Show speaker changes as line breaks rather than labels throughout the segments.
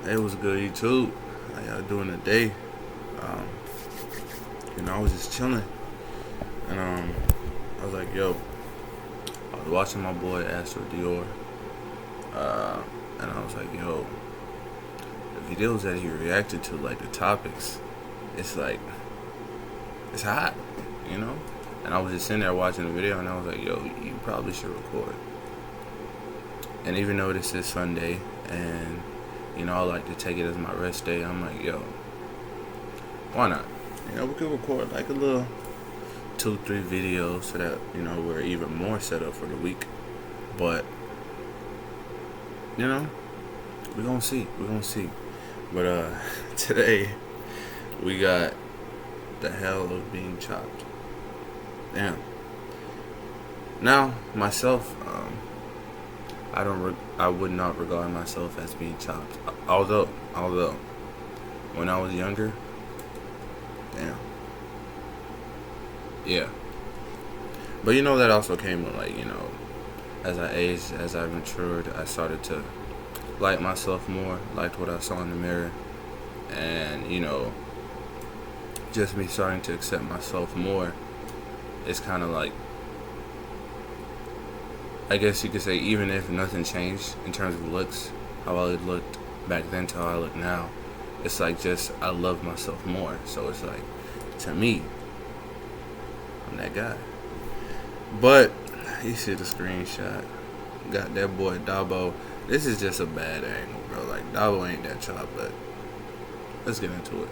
Hey, what's good, YouTube? How y'all doing today? Um, I was just chilling, and I was like, yo, I was watching my boy Astro Dior, and I was like, yo, the videos that he reacted to, like the topics, it's like, it's hot, you know? And I was just sitting there watching the video, and I was like, yo, you probably should record. And even though this is Sunday, and I like to take it as my rest day, I'm like, yo, why not? We could record like a little 2-3 videos so that, we're even more set up for the week. But, we're gonna see. But, today, we got the hell of being chopped. Damn. Now, myself, I would not regard myself as being chopped. Although, when I was younger, damn. Yeah. But that also came with, like, as I aged, as I matured, I started to like myself more, liked what I saw in the mirror, and, just me starting to accept myself more. It's kind of like, I guess you could say, even if nothing changed in terms of looks, how I looked back then to how I look now, it's like just I love myself more. So it's like, to me, I'm that guy. But you see the screenshot, got that boy Dabo. This is just a bad angle, bro. Like, Dabo ain't that chop, but let's get into it.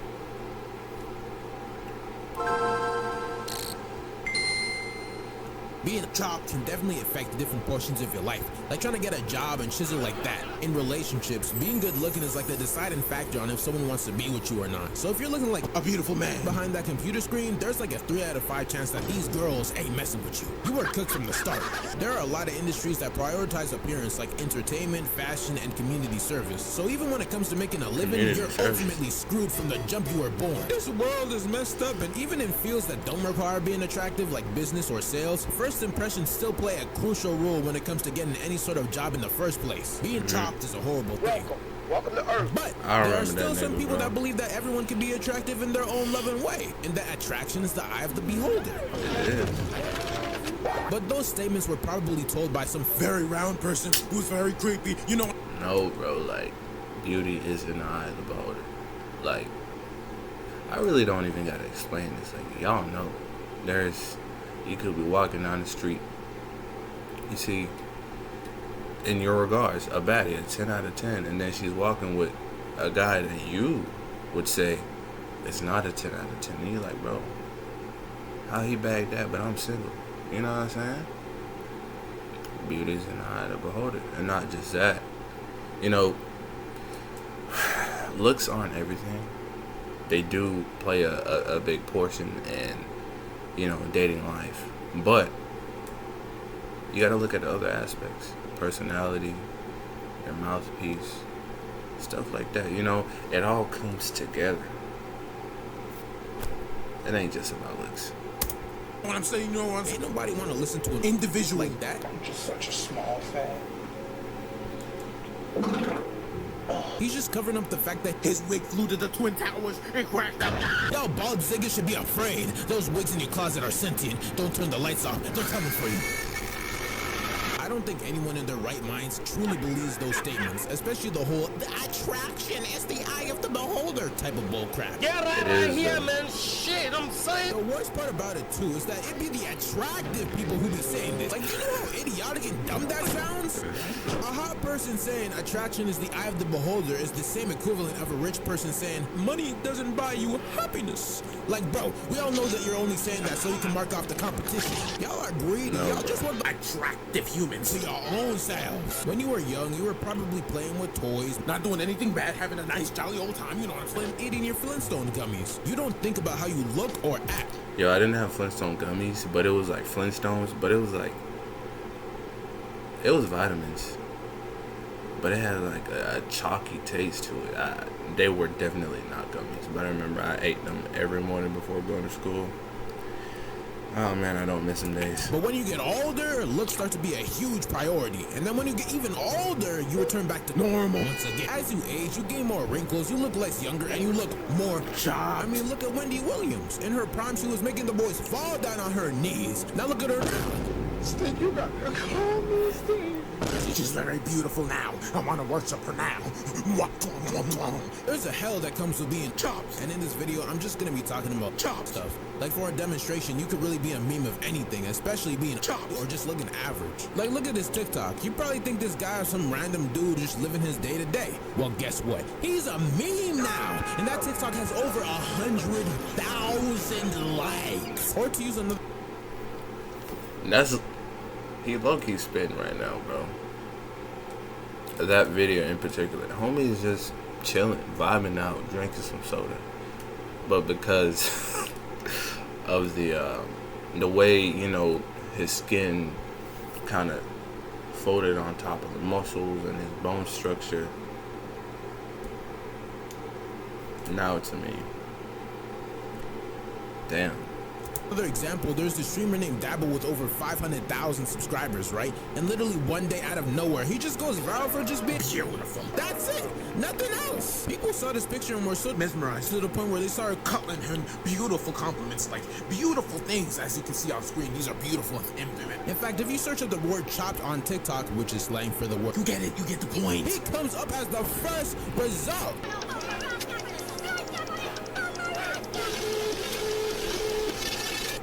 Being chopped can definitely affect different portions of your life, like trying to get a job and chisel like that. In relationships, being good looking is like the deciding factor on if someone wants to be with you or not. So if you're looking like a beautiful man behind that computer screen, there's like a 3 out of 5 chance that these girls ain't messing with you. You were cooked from the start. There are a lot of industries that prioritize appearance, like entertainment, fashion, and community service. So even when it comes to making a living, you're ultimately screwed from the jump you were born. This world is messed up, and even in fields that don't require being attractive, like business or sales, first impressions still play a crucial role when it comes to getting any sort of job in the first place. Being chopped is a horrible thing.
Welcome to Earth.
But there are still some people that believe that everyone can be attractive in their own loving way, and that attraction is the eye of the beholder.
It is.
But those statements were probably told by some very round person who's very creepy,
No, bro, like, beauty is in the eye of the beholder. Like, I really don't even gotta explain this. Like, y'all know. You could be walking down the street, you see, in your regards, a baddie, a 10 out of 10, and then she's walking with a guy that you would say is not a 10 out of 10. And you're like, bro, how he bagged that, but I'm single. You know what I'm saying? Beauty's in the eye of the beholder. And not just that. Looks aren't everything. They do play a big portion in dating life, but you gotta look at the other aspects: personality, your mouthpiece, stuff like that. It all comes together. It ain't just about looks.
What I'm saying, ain't nobody want to listen to an individual like that.
I'm just such a small fan.
He's just covering up the fact that his wig flew to the Twin Towers and crashed out. Yo, bald Zigga should be afraid. Those wigs in your closet are sentient. Don't turn the lights off. They're coming for you. I don't think anyone in their right minds truly believes those statements, especially the whole "the attraction is the eye of the beholder" type of bullcrap.
Get right out here, man. Shit, I'm saying.
The worst part about it too is that it be the attractive people who be saying this. Like, you know how idiotic and dumb that sounds? A hot person saying attraction is the eye of the beholder is the same equivalent of a rich person saying money doesn't buy you happiness. Like, bro, we all know that you're only saying that so you can mark off the competition. Y'all are greedy. Y'all just want attractive humans for your own selves. When you were young, you were probably playing with toys, not doing anything bad, having a nice jolly old time, you know what I'm saying, eating your Flintstone gummies. You don't think about how you look or act.
Yo, I didn't have Flintstone gummies, but it was like Flintstones, but it was vitamins, but it had like a chalky taste to it. They were definitely not gummies, but I remember I ate them every morning before going to school. Oh man, I don't miss them days.
But when you get older, looks start to be a huge priority. And then when you get even older, you return back to normal once again. As you age, you gain more wrinkles, you look less younger, and you look more sharp. I mean, look at Wendy Williams. In her prime, she was making the boys fall down on her knees. Now look at her now.
Steve, you got to call me, Steve.
She's very beautiful now. I want to worship her now. There's a hell that comes with being chopped. And in this video, I'm just going to be talking about chop stuff. Like for a demonstration, you could really be a meme of anything, especially being chopped or just looking average. Like look at this TikTok. You probably think this guy is some random dude just living his day to day. Well, guess what? He's a meme now. And that TikTok has over 100,000 likes. Or to use another...
That's... He low-key spitting right now, bro. That video in particular. Homie is just chilling, vibing out, drinking some soda. But because of the way, you know, his skin kind of folded on top of the muscles and his bone structure, now it's a meme. Damn.
Another example, there's this streamer named Dabble with over 500,000 subscribers, right? And literally one day out of nowhere, he just goes viral for just being beautiful. That's it. Nothing else. People saw this picture and were so mesmerized to the point where they started calling him beautiful compliments, like beautiful things, as you can see on screen. These are beautiful and intimate. In fact, if you search up the word chopped on TikTok, which is slang for the word, you get it, you get the point. He comes up as the first result.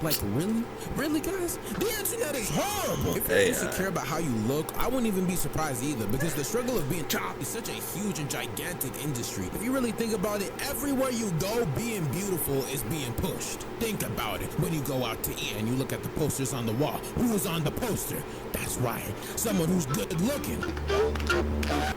Like, really? Really, guys? The internet is horrible. If you're insecure about how you look, I wouldn't even be surprised either, because the struggle of being chopped is such a huge and gigantic industry. If you really think about it, everywhere you go, being beautiful is being pushed. Think about it. When you go out to eat and you look at the posters on the wall, who is on the poster? That's right, someone who's good looking.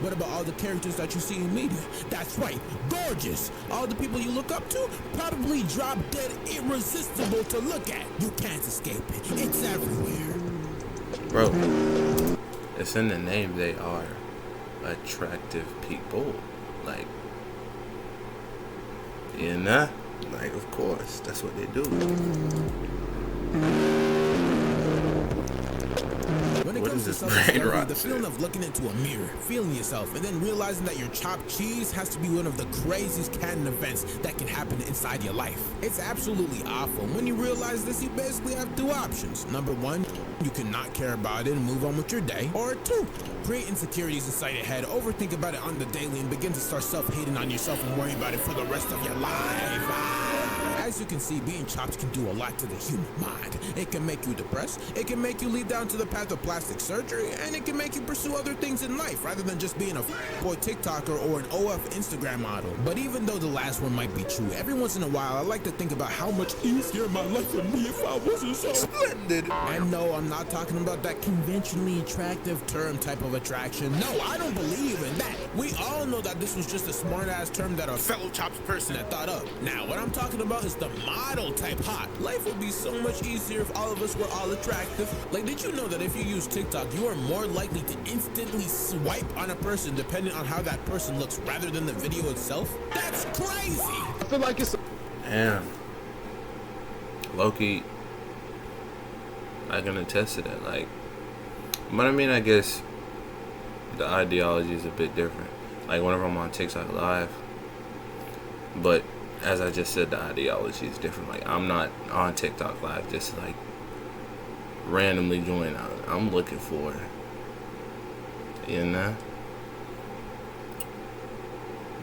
What about all the characters that you see in media? That's right, gorgeous. All the people you look up to probably drop dead irresistible to look at. You can't escape it. It's everywhere.
Bro, it's in the name. They are attractive people. Like, you know? Like, of course, that's what they do.
When it comes to self-discovery, the feeling of looking into a mirror, feeling yourself, and then realizing that your chopped cheese has to be one of the craziest canon events that can happen inside your life. It's absolutely awful. When you realize this, you basically have two options. Number one, you can not care about it and move on with your day. Or two, create insecurities inside your head, overthink about it on the daily, and begin to start self-hating on yourself and worry about it for the rest of your life. As you can see, being chopped can do a lot to the human mind. It can make you depressed, it can make you lead down to the path of plastic surgery, and it can make you pursue other things in life rather than just being a boy TikToker or an OF Instagram model. But even though the last one might be true, every once in a while I like to think about how much easier my life would be if I wasn't so splendid. And no, I'm not talking about that conventionally attractive term type of attraction. No, I don't believe in that. We all know that this was just a smart ass term that a fellow chopped person had thought up. Now, what I'm talking about is the model type hot. Life would be so much easier if all of us were all attractive. Like, did you know that if you use TikTok, you are more likely to instantly swipe on a person depending on how that person looks rather than the video itself? That's crazy.
I feel like it's...
Damn. Loki, I can attest to that. Like, but I mean, I guess the ideology is a bit different. Like, whenever I'm on TikTok live, but as I just said, the ideology is different. Like, I'm not on TikTok live just to, like, randomly join out. I'm looking for, you know?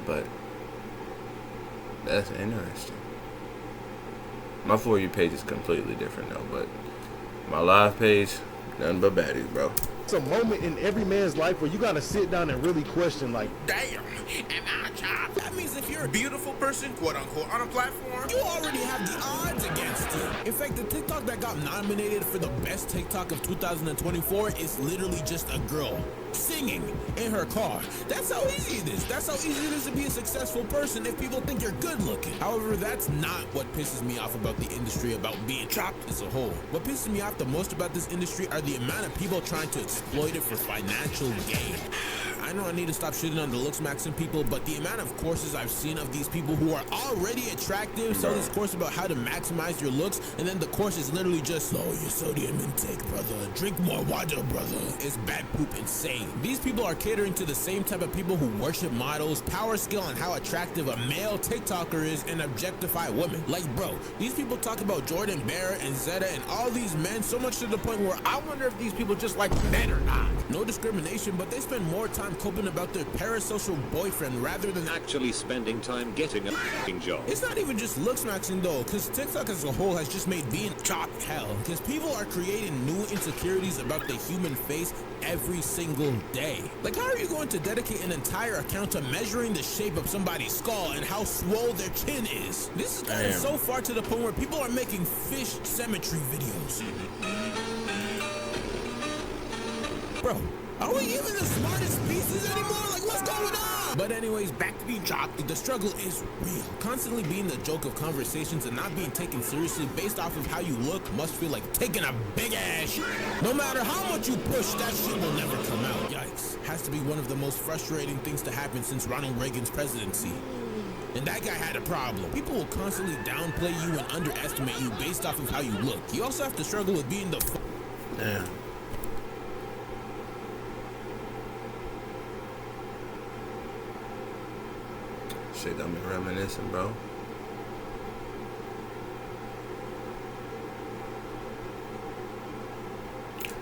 But that's interesting. My For You page is completely different though, but my live page, nothing but baddies, bro.
It's a moment in every man's life where you gotta sit down and really question, like,
damn, am I chopped? That means if you're a beautiful person, quote unquote, on a platform, you already have the odds against you. In fact, the TikTok that got nominated for the best TikTok of 2024 is literally just a girl singing in her car. That's how easy it is. That's how easy it is to be a successful person if people think you're good looking. However, that's not what pisses me off about the industry, about being chopped as a whole. What pisses me off the most about this industry are the amount of people trying to exploit it for financial gain. I I know I need to stop shitting on the looks maxing people, but the amount of courses I've seen of these people who are already attractive sell this course about how to maximize your looks, and then the course is literally just lower your sodium intake, brother. Drink more water, brother. It's bad poop insane. These people are catering to the same type of people who worship models, power skill on how attractive a male TikToker is, and objectify women. Like, bro, these people talk about Jordan Barrett and Zeta and all these men so much to the point where I wonder if these people just like men or not. No discrimination, but they spend more time coping about their parasocial boyfriend rather than
actually spending time getting a f***ing job.
It's not even just looks maxing though, because TikTok as a whole has just made being chopped hell, because people are creating new insecurities about the human face every single day. Like, how are you going to dedicate an entire account to measuring the shape of somebody's skull and how swole their chin is? This is gotten so far to the point where people are making fish cemetery videos. Bro, are we even the smartest species anymore? Like, what's going on? But anyways, back to being chopped. The struggle is real. Constantly being the joke of conversations and not being taken seriously based off of how you look must feel like taking a big ass shit. No matter how much you push, that shit will never come out. Yikes. Has to be one of the most frustrating things to happen since Ronald Reagan's presidency. And that guy had a problem. People will constantly downplay you and underestimate you based off of how you look. You also have to struggle with being the
Damn. Shit got me reminiscing, bro.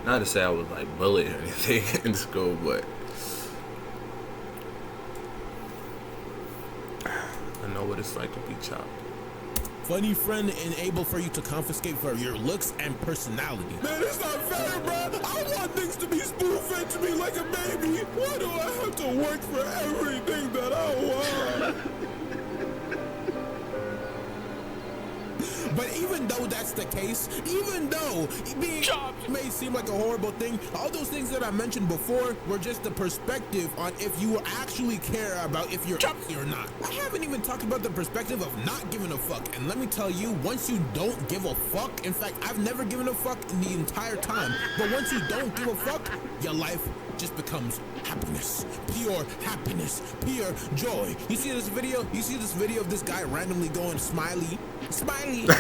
Not to say I was like bullied or anything in school, but I know what it's like to be chopped.
funny friend and able for you to confiscate for your looks and personality. Man, it's not fair, bro. I want things to be spoon-fed to me like a baby. Why do I have to work for everything that I want? But even though that's the case, even though being chopped may seem like a horrible thing, all those things that I mentioned before were just the perspective on if you actually care about if you're chopped or not. I haven't even talked about the perspective of not giving a fuck. And let me tell you, once you don't give a fuck, in fact, I've never given a fuck in the entire time, but once you don't give a fuck, your life just becomes happiness, pure joy. You see this video? You see this video of this guy randomly going smiley? Yeah,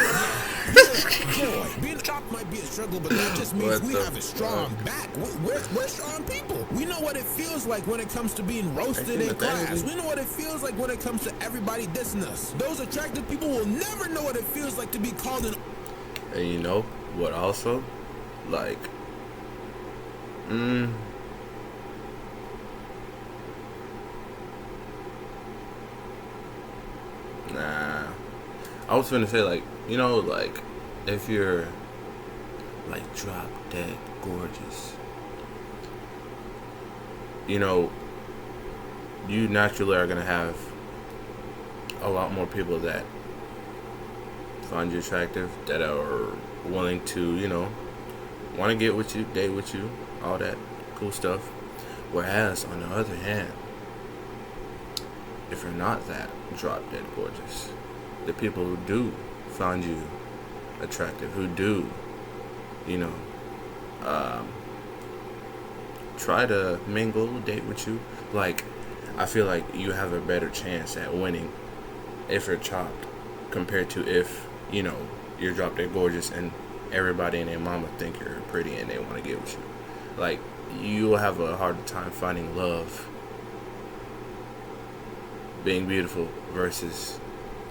pure joy. Being chopped might be a struggle, but that just means we have a strong back. We're strong people. We know what it feels like when it comes to being roasted in class. We know what it feels like when it comes to everybody dissing us. Those attractive people will never know what it feels like to be called an...
And you know what also? Like, nah. I was finna say, like, you know, like, if you're, like, drop dead gorgeous, you know, you naturally are gonna have a lot more people that find you attractive, that are willing to, you know, want to get with you, date with you, all that cool stuff. Whereas, on the other hand, if you're not that drop dead gorgeous, the people who do find you attractive, who do, you know, try to mingle, date with you, like, I feel like you have a better chance at winning if you're chopped compared to if, you know, you're drop dead gorgeous and everybody and their mama think you're pretty and they want to get with you. Like, you'll have a harder time finding love being beautiful versus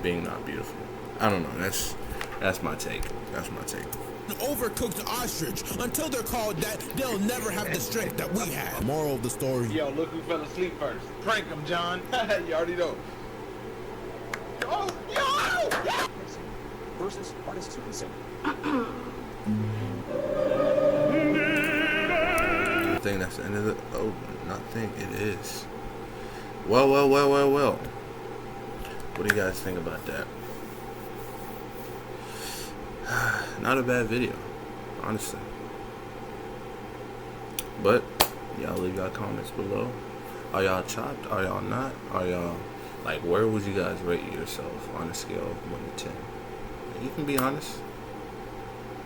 being not beautiful. I don't know. That's my take. That's my take.
Overcooked ostrich. Until they're called that, they'll never have the strength that we have. Moral of the story.
Yo, look who fell asleep first. Prank him, John. You already know. Yo!
Versus artists who can sing.
I think that's the end of the... Oh, not think. It is. Well. What do you guys think about that? Not a bad video, honestly. But y'all leave y'all comments below. Are y'all chopped? Are y'all not? Are y'all, like, where would you guys rate yourself on a scale of 1 to 10? You can be honest,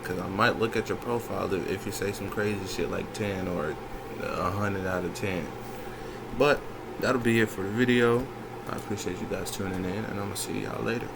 because I might look at your profile if you say some crazy shit like 10 or 100 out of 10. But that'll be it for the video. I appreciate you guys tuning in, and I'm gonna see y'all later.